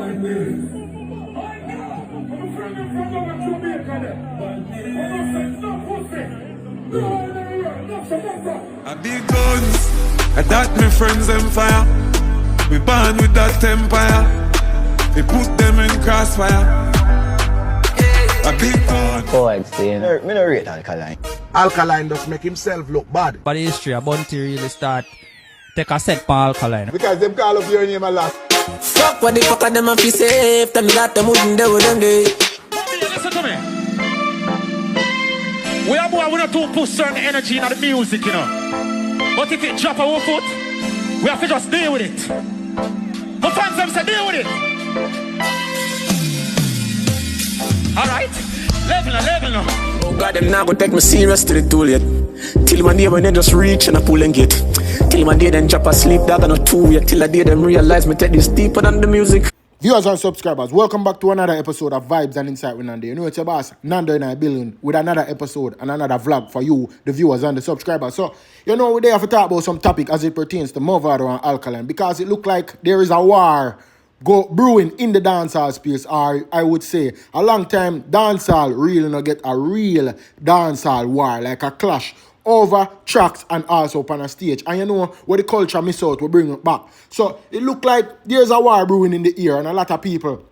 A big guns, I that my friends them fire. We born with that empire. We put them in crossfire. A big gun. Oh, I'd say, me no rate Alkaline. Alkaline does make himself look bad. But the history of Bunty really start take a set for Alkaline. Because them call up your name a lot. Fuck what the fuck are them a fi safe. Tell me that them wouldn't do them day. Listen to me. We are more, we not to push certain energy in the music, you know. But if it drop our foot, we have to just deal with it. My fans them say deal with it. Alright? Level now. Oh God, them not gonna take me serious till the tool yet. Till one day when they just reach and I pull and get. Till one day then drop asleep, dog and a two yet. Till a day them realize me take this deeper than the music. Viewers and subscribers, welcome back to another episode of Vibes and Insight with Nando. You know it's your boss, Nando in our building, with another episode and another vlog for you, the viewers and the subscribers. So, you know, we're there to talk about some topic as it pertains to MAVADO and Alkaline, because it look like there is a war brewing in the dancehall space, or I would say a long time dancehall really not get a real dancehall war, like a clash over tracks and also up on a stage. And you know what the culture miss out, we bring it back. So it look like there's a war brewing in the air, and a lot of people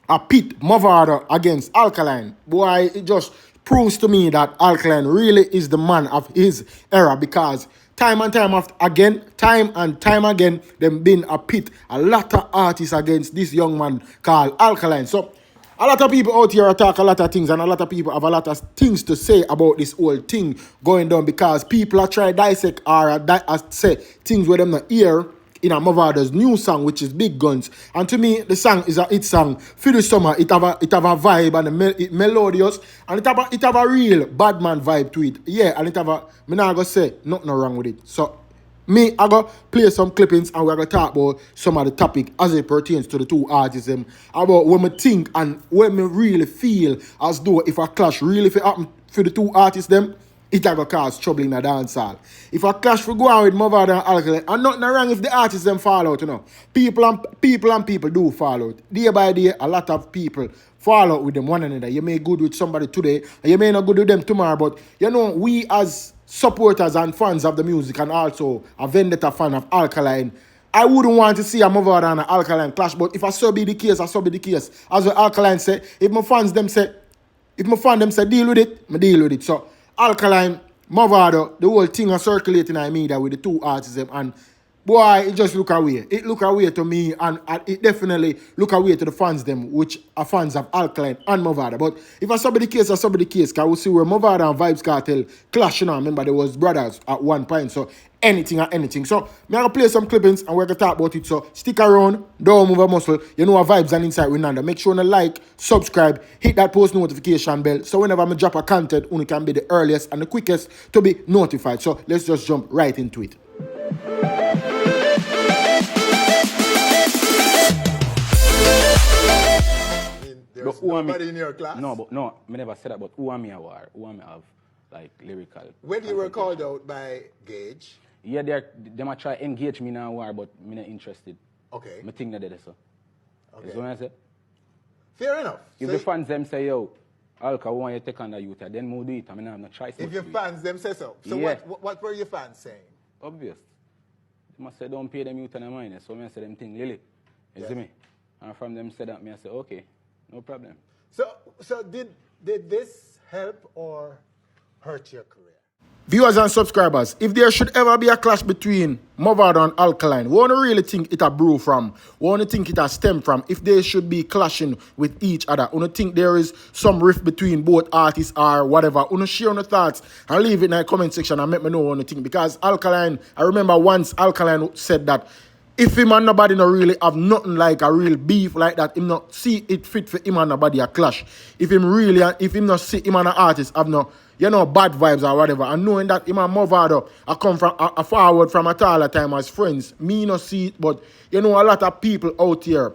are pit MAVADO against Alkaline. Boy, it just proves to me that Alkaline really is the man of his era, because time and time again, them been a pit a lot of artists against this young man called Alkaline. So a lot of people out here talk a lot of things, and a lot of people have a lot of things to say about this whole thing going down, because people are trying to dissect or say things where them not hear in a MAVADO's new song, which is Big Guns. And to me, the song is a hit song for the summer. It have a vibe, and it melodious, and it have a real bad man vibe to it. Yeah, and it have a, me not gonna say nothing wrong with it. So me, I go play some clippings, and we're going to talk about some of the topic as it pertains to the two artists, about when me think and when me really feel as though if a clash really happen for the two artists, it going to cause trouble in the dancehall. If a clash for go on with MAVADO and Alkaline, and nothing wrong if the artists them fall out, you know. People do fall out. Day by day, a lot of people fall out with them one another. You may good with somebody today, and you may not good with them tomorrow, but you know, we as supporters and fans of the music, and also a vendetta fan of Alkaline, I wouldn't want to see a MAVADO and an Alkaline clash, but if I so be the case, I so be the case. As the Alkaline say, if my fans them say deal with it, I deal with it. So Alkaline, MAVADO, the whole thing are circulating in media with the two artists, and boy, it just look away. It look away to me, and it definitely look away to the fans them, which are fans of Alkaline and MAVADO. But if I saw the case, because we see where MAVADO and Vybz Kartel clash, you know. Remember, there was brothers at one point, so anything. So, I'm going to play some clippings, and we're going to talk about it. So, stick around, don't move a muscle. You know what Vibes and Insight with Nando. Make sure you like, subscribe, hit that post notification bell, so whenever I drop a content, you can be the earliest and the quickest to be notified. So, let's just jump right into it. There's nobody in your class? No, I never said that, but who am I aware? Who am I have, like, lyrical? When you were called out by Gage? Yeah, they might try engage me in a war, but I'm not interested. Okay. I think that they so. Okay. That's what I say. Fair enough. If the fans them say, yo, Alka, we want you to take on the youth, then we'll do it. I mean, I have no choice. If your fans them say so. So yeah. what were your fans saying? Obvious. They must say, don't pay them youth and money. So I say them thing, Lily. You see me? And from them say that, I say, okay. No problem. So did this help or hurt your career? Viewers and subscribers, if there should ever be a clash between MAVADO and Alkaline, we don't really think it a brew from, we only think it a stem from, if they should be clashing with each other. We don't think there is some rift between both artists or whatever. We don't share your thoughts and leave it in the comment section and let me know what you think. Because Alkaline, I remember once Alkaline said that if him and nobody not really have nothing like a real beef like that, him not see it fit for him and nobody a clash. If him not see him and an artist have no, bad vibes or whatever, and knowing that him and MAVADO I come from a forward from a taller time as friends, me not see it, but a lot of people out here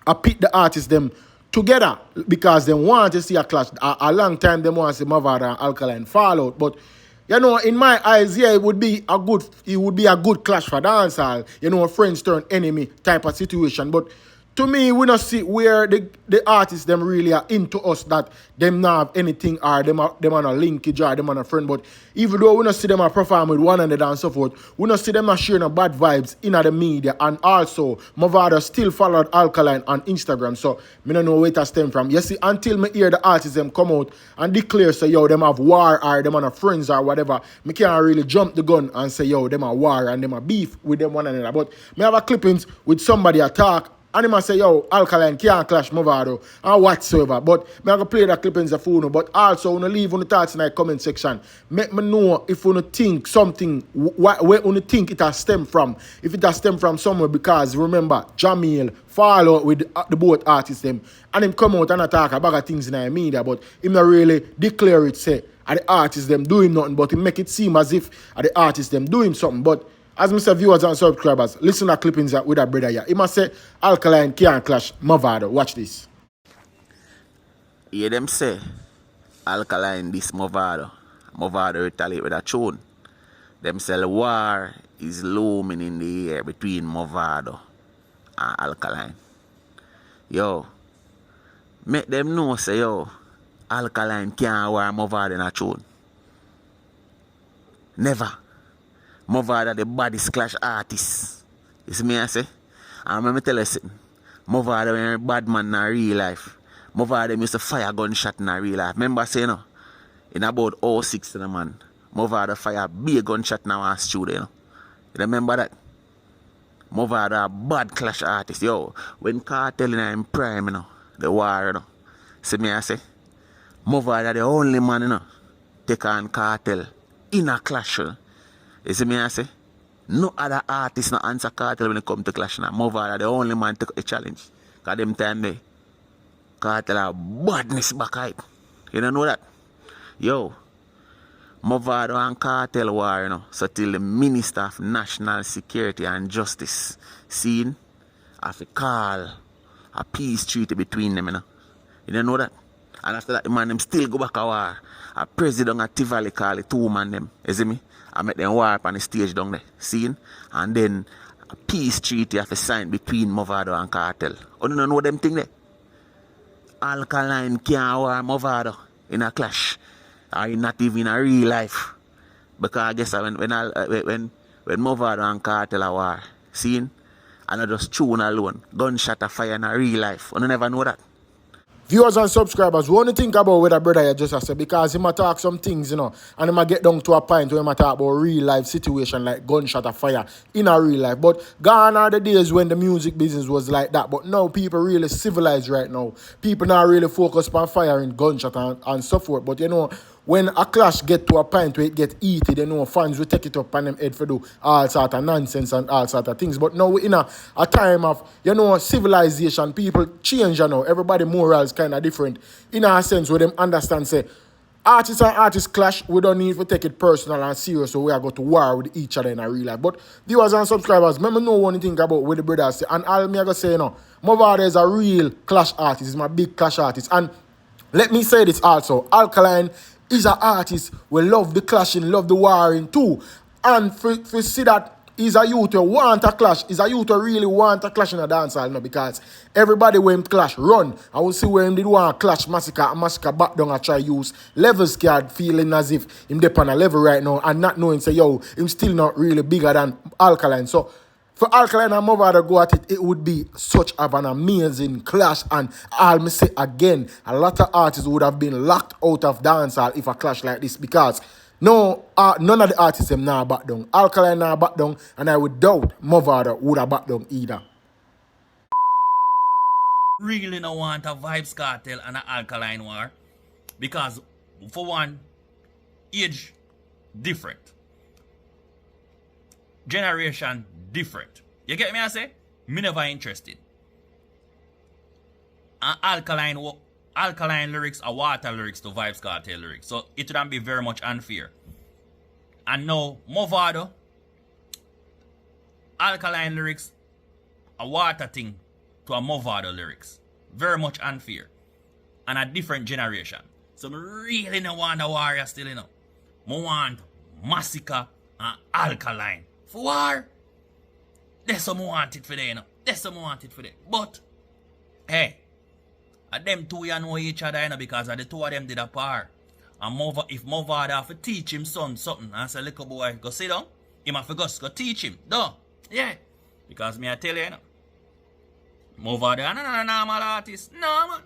I pick the artists them together because they want to see a clash. A long time they want to see MAVADO and Alkaline fall out, but in my eyes, yeah, it would be a good clash for dancehall. Friends turn enemy type of situation. But to me, we not see where the artists them really are into us that them not have anything or them on a linkage or them on a friend. But even though we not see them perform with one another and so forth, we not see them sharing bad vibes in the media. And also, MAVADO still followed Alkaline on Instagram. So, me don't know where it stem from. You see, until me hear the artists them come out and declare, say, yo, them have war or them on a friends or whatever, me can't really jump the gun and say, yo, them are war and them are beef with them one another. But me have a clippings with somebody attack. And he must say, yo, Alkaline can't clash MAVADO or whatsoever. But I'm going to play that clip in the phone. But also, when you leave on the thoughts in the comment section, make me know if you think something, where you think it has stemmed from. If it has stemmed from somewhere, because remember, Jamil follow with the both artists them. And him come out and attack a bag of things in the media. But him not really declare it, say, are the artists them doing nothing. But he make it seem as if are the artists them doing something. But as Mr. Viewers and subscribers, listen to clippings with that brother here. He must say, Alkaline can't clash MAVADO. Watch this. Yeah, them say, Alkaline this MAVADO. MAVADO retaliate with a tune. Them say war is looming in the air between MAVADO and Alkaline. Yo, make them know, say, yo, Alkaline can't war MAVADO in a tune. Never. MAVADO the baddest clash artist. You see me I say? And let me tell you something. MAVADO a bad man in real life. MAVADO used to fire gunshot in real life. Remember say no? In about 06 man. MAVADO fire big gunshot in our studio. You know? You remember that? MAVADO a bad clash artist. Yo, when Cartel in prime, you know, the war, you know. See me I say? MAVADO the only man, you know, take on Cartel in a clash. You know? You see me I say? No other artist no answer Cartel when it come to clash now. MAVADO the only man take a challenge. Cause them time there, Cartel have badness back height. You don't know that? Yo, MAVADO and Cartel war, you know. So till the Minister of National Security and Justice seen have to call a peace treaty between them, you know. You don't know that? And after that, the man them still go back a war. A president of Tivoli call it 2 man them. You see me? I make them war up on the stage down there. Seen? And then a peace treaty have to sign between MAVADO and Cartel. You don't know them thing there? Alkaline can't war MAVADO in a clash. Or not even in a real life. Because I guess when MAVADO and Cartel are war, seen? And I just tune alone. Gunshot a fire in a real life. You never know that. Viewers and subscribers, what do you think about what a brother you just said? Because he might talk some things, you know, and he might get down to a point where he might talk about real life situation like gunshot or fire in a real life. But gone are the days when the music business was like that. But now people really civilized right now. People now really focus on firing gunshot and so forth. But you know, when a clash get to a point where it get heated, you know, fans will take it up on them head for do all sort of nonsense and all sort of things. But now we're in a time of, you know, civilization. People change, you know. Everybody morals kind of different. In a sense where them understand, say, artists and artists clash, we don't need to take it personal and serious, so we are going to war with each other in a real life. But viewers and subscribers, remember know one thing about what the brothers say. And all me I go say, you know, MAVADO is a real clash artist. He's my big clash artist. And let me say this also. Alkaline is an artist who love the clashing, love the warring too. And for see that he's a youth who want a clash. He's a youth who really want a clash in a dancehall, you know, because everybody when him clash run. I will see where him did want a clash massacre back down and try use levels card, feeling as if him dep on a level right now and not knowing say yo, him still not really bigger than Alkaline. So for Alkaline and MAVADO go at it, it would be such of an amazing clash. And I'll me say again, a lot of artists would have been locked out of dancehall if a clash like this, because no, none of the artists them now back down. Alkaline now back down, and I would doubt MAVADO would have back down either. Really no want a Vybz Kartel and an Alkaline war, because for one, age different, generation different. You get me I say? Me never interested. And Alkaline lyrics are water lyrics to Vybz Kartel lyrics. So it would be very much unfair. And now MAVADO, Alkaline lyrics a water thing to a MAVADO lyrics. Very much unfair. And a different generation. So I really don't want a warrior still, you know. I want Massacre and Alkaline. For war, that's what I want it for them, you know. That's what I want it for them. But Hey, them two you know each other, you know, because the two of them did a par. And if MAVADO have to teach him son something, and say, little boy, go sit down, him have to go teach him. Duh. Yeah. Because me I tell you, you know, MAVADO, no, normal artist. No, man.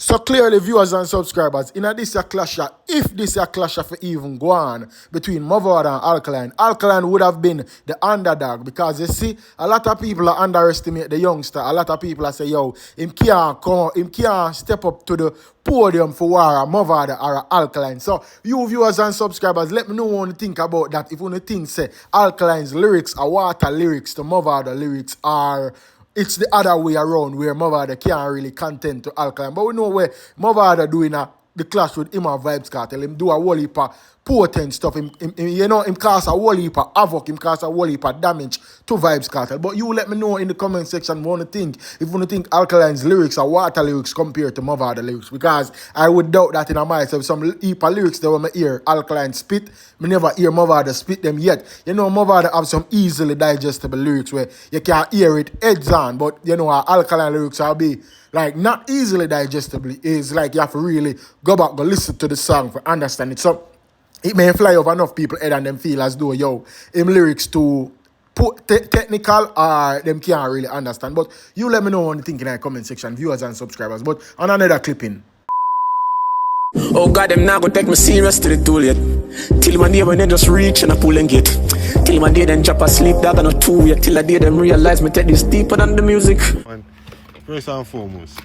So clearly, viewers and subscribers, in this a clash, if this a clash for even go on between MAVADO and Alkaline, Alkaline would have been the underdog because you see, a lot of people are underestimate the youngster. A lot of people are say, yo, him can't step up to the podium for war a MAVADO or a Alkaline. So you viewers and subscribers, let me know what you think about that. If you think say Alkaline's lyrics are water lyrics to MAVADO lyrics are it's the other way around where MAVADO can't really contend to Alkaline. But we know where MAVADO doing the clash with him and Vybz Kartel. Him do a whole heap of potent stuff. Him cause a whole heap of havoc. Him cause a whole heap of damage to Vybz Kartel. But you let me know in the comment section what you think. If you think Alkaline's lyrics are water lyrics compared to MAVADO lyrics. Because I would doubt that in myself. Some heap of lyrics that when I hear Alkaline spit, I never hear MAVADO spit them yet. You know, MAVADO have some easily digestible lyrics where you can hear it heads on. But you know, Alkaline lyrics will be like not easily digestible. It's like you have to really go listen to the song for understand it. So it may fly over enough people head and them feel as though, yo, him lyrics too technical or them can't really understand. But you let me know what you think in the comment section, viewers and subscribers. But on another clipping. Oh God, them not gonna take me serious to the tool yet. Till one day when they just reach and I pull and get. Till one day then drop asleep, dog on a two yet. Till a day them realize me take this deeper than the music. First and foremost,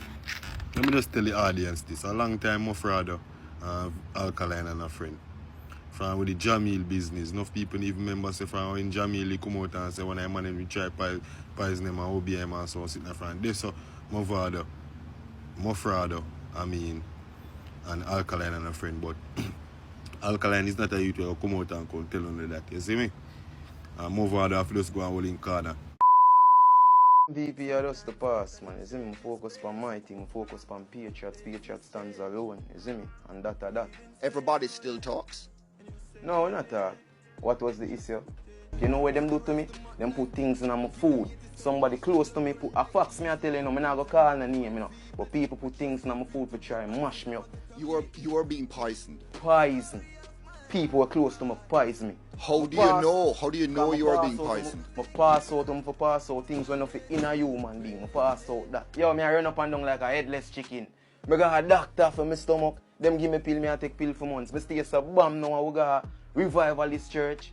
let me just tell the audience this. A long time MAVADO, Alkaline and a friend. From with the Jamil business, enough people even remember say from when Jamil he come out and say when I man him try poison him and OBM and so sitting in front. This so MAVADO, and Alkaline and a friend, but Alkaline is not a youth who will come out and come tell you that. You see me? And MAVADO have to just go and hold in corner. VP are just the past, man. You see me? Focus on my team, focus on Patriots. Patriots stands alone. You see me? And that. Everybody still talks? No, not that. What was the issue? You know what them do to me? Them put things in my food. Somebody close to me put a fax me, I tell you, I'm not going to call the name, you know. But people put things in my food to try and mash me up. You are being poisoned. Poison. People are close to me poison me. How do you know? How do you know you are being poisoned? I pass out things when I'm in a human being. I pass out that. Yo, I run up and down like a headless chicken. I got a doctor for my stomach. Them give me pill, I take pill for months. I stay so bomb now, we got a revivalist church.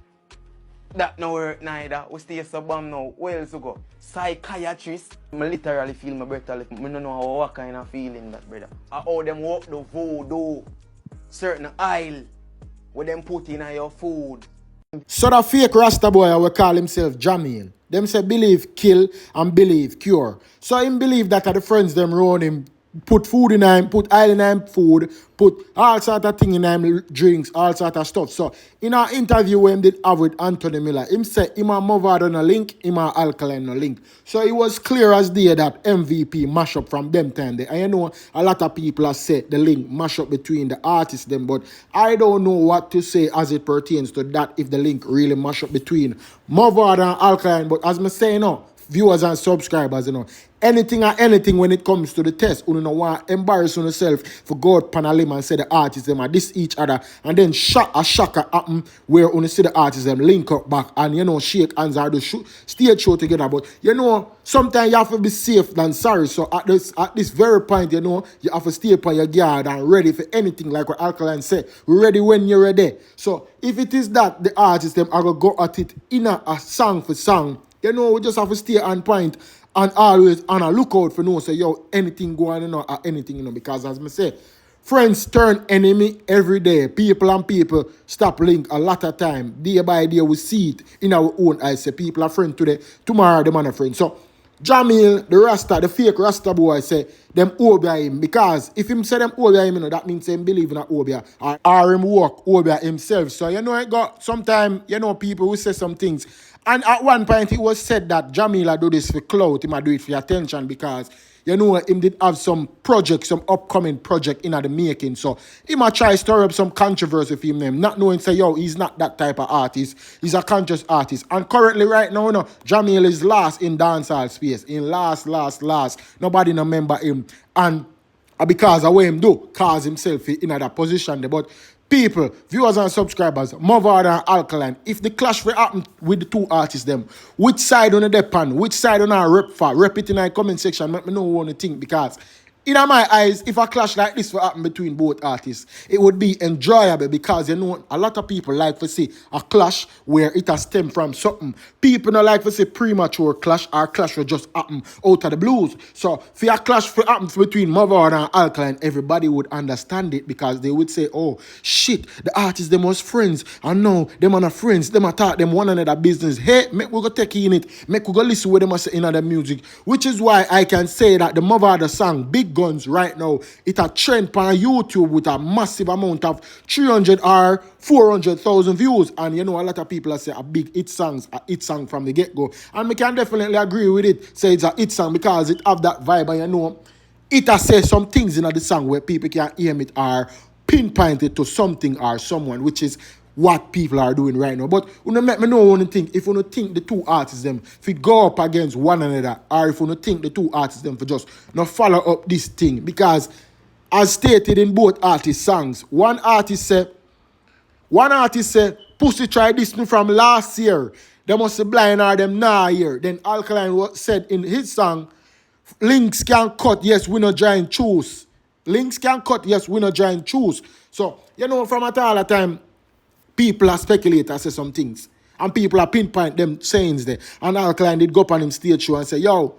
That no work neither. We stay so bomb now. Where else we go? Psychiatrist. I literally feel my better life. I don't know what kind of feeling that, brother. How them walk the voodoo. Certain aisle. Where them put in your food. So the fake Rasta boy will call himself Jamil. Them say believe kill and believe cure. So him believe that the friends them round him put food in him, put oil in him food, put all sort of thing in him drinks, all sort of stuff. So in our interview when him did have with Anthony Miller, him said him and MAVADO no link, him and Alkaline no link. So it was clear as day that MVP mash up from them time there. And you know a lot of people have said the link mash up between the artists them, but I don't know what to say as it pertains to that if the link really mash up between MAVADO and Alkaline. But as me say now, viewers and subscribers, you know, anything when it comes to the test, you know, want to embarrass yourself for God Panalim and say the artists them are this each other, and then shocker happen where you see the artists them link up back and you know shake hands or do stage show together. But you know, sometimes you have to be safe than sorry. So at this very point, you know, you have to stay upon your guard and ready for anything, like what Alkaline said. Ready when you're ready. So if it is that the artists them are gonna go at it in a song for song, you know, we just have to stay on point and always on a lookout for no say, yo, anything going on or anything, you know, because as I say, friends turn enemy every day. People and people stop link a lot of time. Day by day we see it in our own eyes. Say people are friends today, tomorrow them are a friend. So Jamil, the Rasta, the fake Rasta boy say them obey him, because if him say them obey him, you know, that means him believe in a obey or him work obey himself. So you know, it got sometimes, you know, people who say some things. And at one point, it was said that Jamila do this for clout, he might do it for attention, because you know, him did have some project, some upcoming project in the making. So he might try to stir up some controversy for him, not knowing, say, yo, he's not that type of artist. He's a conscious artist. And currently, right now, Jamil is last in dancehall space. In last. Nobody no remember him. And because of what him do, cause himself in that position there. But people, viewers and subscribers, MAVADO and Alkaline, if the clash will happen with the two artists them, which side on the depend, which side on our rep for, rep it in the comment section, let me know what you think, because in my eyes, if a clash like this will happen between both artists, it would be enjoyable because, you know, a lot of people like to see a clash where it has stemmed from something. People don't like to see premature clash or clash will just happen out of the blues. So, if a clash will happen between MAVADO and Alkaline, everybody would understand it because they would say, oh, shit, the artists, them was friends. And no, them are not friends. Them attack them one another business. Hey, make we go take in it. Make we go listen what them are saying in other music. Which is why I can say that the MAVADO song, Big Guns, right now, it a trend on YouTube with a massive amount of 300 or 400,000 views. And you know, a lot of people are say a big hit song from the get-go. And we can definitely agree with it. Say it's a hit song because it have that vibe, and you know, it has say some things in the song where people can hear it or pinpoint it to something or someone, which is what people are doing right now. But you know, make me know one thing. If you think the two artists them if it go up against one another, or if you think the two artists them for just not follow up this thing, because as stated in both artists' songs, one artist say, Pussy tried this me from last year. They must be blind or them now here. Then Alkaline said in his song, links can cut, yes, we not try and choose. Links can cut, yes, we not try and choose. So, you know, from at all the time, people are speculate and say some things. And people are pinpoint them sayings there. And Alkaline did go up on him stage show and say, yo,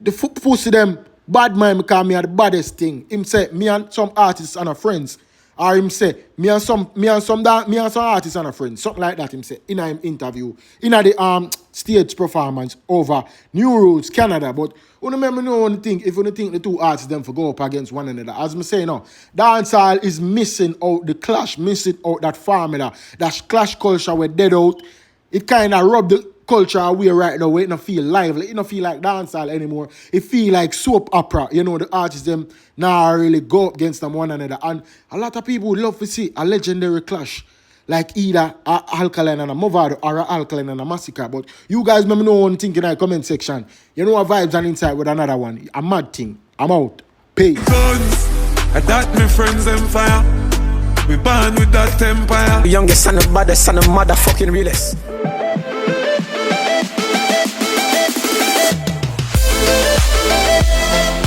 the pussy them bad mind because me are the baddest thing. Him say, me and some artists and a friends. Or him say, me and some artists and a friend. Something like that him say in him interview. In the stage performance over New Rules, Canada. But you remember know one thing, if you think the two artists them for go up against one another. As me say now, dancehall is missing out the clash, missing out that formula. That clash culture we're dead out. It kind of rubbed the culture away right now where it don't feel lively. It don't feel like dancehall anymore. It feel like soap opera. You know, the artists them now really go up against them one another. And a lot of people would love to see a legendary clash. Like either a Alkaline and a MAVADO or a Alkaline and a Massacre. But you guys let me know one thing in the comment section. You know what vibes and inside with another one. A mad thing. I'm out. Peace. Guns, I that my friends them fire. We born with that empire. The youngest and the baddest and the motherfucking realest.